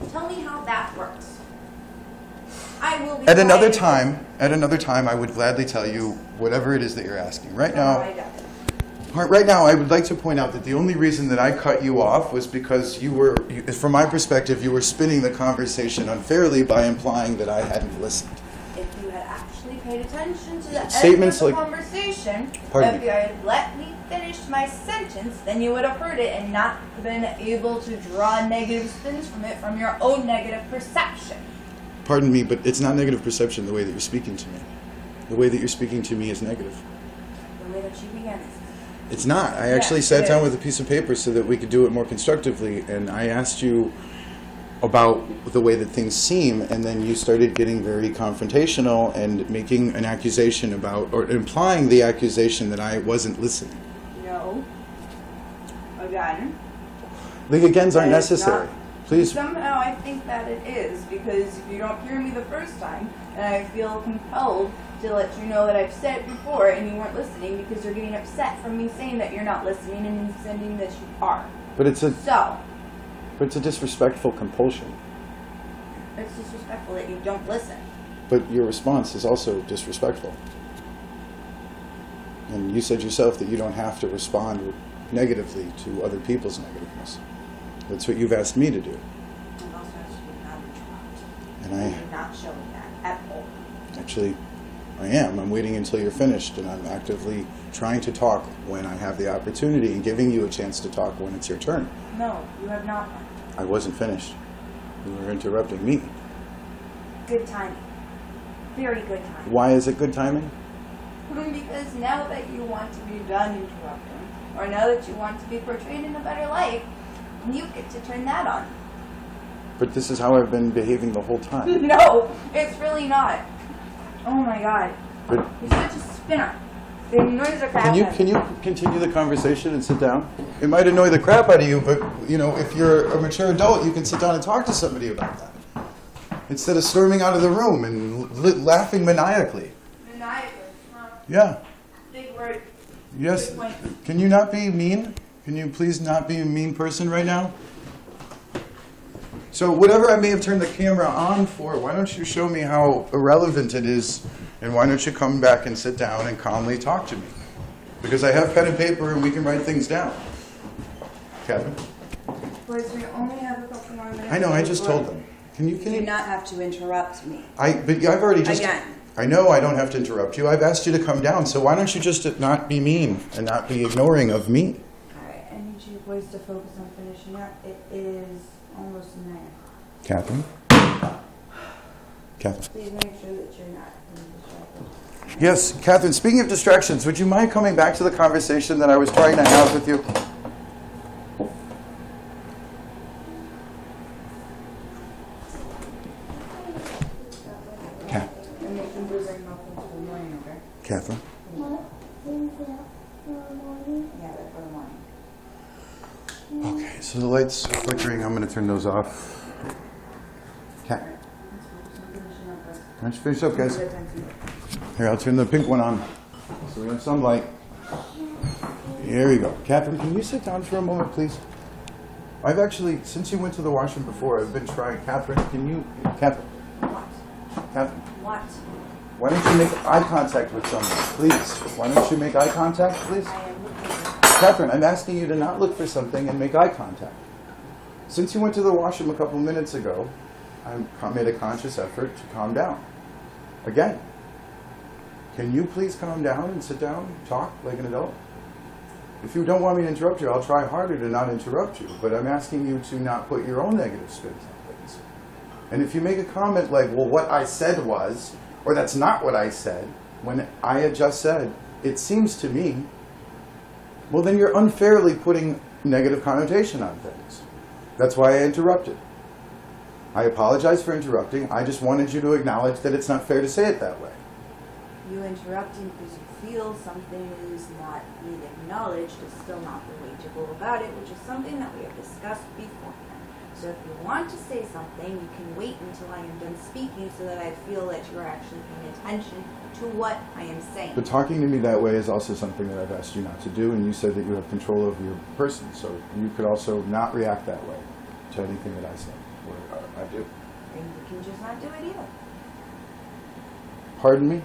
Tell me how that works. I will be At another time, I would gladly tell you whatever it is that you're asking. Right now, I would like to point out that the only reason that I cut you off was because from my perspective, you were spinning the conversation unfairly by implying that I hadn't listened. If you had actually paid attention to the Statements end of the like- conversation, Pardon if me. you had let me finish my sentence, then you would have heard it and not been able to draw negative spins from it from your own negative perception. Pardon me, but it's not negative perception the way that you're speaking to me. The way that you're speaking to me is negative. The way that you began this. It's not. I actually sat down with a piece of paper so that we could do it more constructively, and I asked you about the way that things seem, and then you started getting very confrontational and making an accusation about, or implying the accusation that I wasn't listening. No. Again. The agains aren't That is necessary. not- Please. Somehow I think that it is, because if you don't hear me the first time, and I feel compelled to let you know that I've said it before and you weren't listening because you're getting upset from me saying that you're not listening and insisting that you are. But it's a disrespectful compulsion. It's disrespectful that you don't listen. But your response is also disrespectful. And you said yourself that you don't have to respond negatively to other people's negativeness. That's what you've asked me to do. And also asked you to not interrupt. And You're not showing that at all. actually, I am. I'm waiting until you're finished, and I'm actively trying to talk when I have the opportunity and giving you a chance to talk when it's your turn. No, you have not. I wasn't finished. You were interrupting me. Good timing. Very good timing. Why is it good timing? Because now that you want to be done interrupting, or now that you want to be portrayed in a better light, you get to turn that on. But this is how I've been behaving the whole time. No, it's really not. Oh my god. But You're such a spinner. The noise are can you continue the conversation and sit down? It might annoy the crap out of you, but if you're a mature adult, you can sit down and talk to somebody about that instead of storming out of the room and laughing maniacally. Maniacally. Huh? Yeah. Big word. Yes. Good point. Can you not be mean? Can you please not be a mean person right now? So whatever I may have turned the camera on for, why don't you show me how irrelevant it is, and why don't you come back and sit down and calmly talk to me? Because I have pen and paper and we can write things down. Catherine? Boys, we only have a couple more minutes. I know, I just told them. Can You do you? not have to interrupt me. But I've already just. Again. I know I don't have to interrupt you. I've asked you to come down, so why don't you just not be mean and not be ignoring of me? Alright, I need you boys to focus on finishing up. It is almost 9 o'clock. Catherine? Catherine? Please make sure that you're not distracted. Yes, Catherine, speaking of distractions, would you mind coming back to the conversation that I was trying to have with you? And make them do bring up until the morning, okay? Catherine? Yeah, but for the morning. Okay, so the lights are flickering. I'm going to turn those off. Cat, why don't you finish up, guys? Here, I'll turn the pink one on so we have some light. Here we go. Catherine, can you sit down for a moment, please? I've actually, since you went to the washroom before, I've been trying. Catherine, can you... Catherine. What? Catherine. What? Why don't you make eye contact with someone, please? Why don't you make eye contact, please? I am looking Catherine, I'm asking you to not look for something and make eye contact. Since you went to the washroom a couple minutes ago, I made a conscious effort to calm down. Again, can you please calm down and sit down, talk like an adult? If you don't want me to interrupt you, I'll try harder to not interrupt you, but I'm asking you to not put your own negative spins on things. And if you make a comment like, well, what I said was, or that's not what I said, when I had just said, it seems to me, well, then you're unfairly putting negative connotation on things. That's why I interrupted. I apologize for interrupting. I just wanted you to acknowledge that it's not fair to say it that way. You interrupting because you feel something is not being acknowledged is still not the way to go about it, which is something that we have discussed beforehand. So if you want to say something, you can wait until I am done speaking so that I feel that you are actually paying attention to what I am saying. But talking to me that way is also something that I've asked you not to do, and you said that you have control over your person, so you could also not react that way to anything that I say. Well, I do. And you can just not do it either. Pardon me?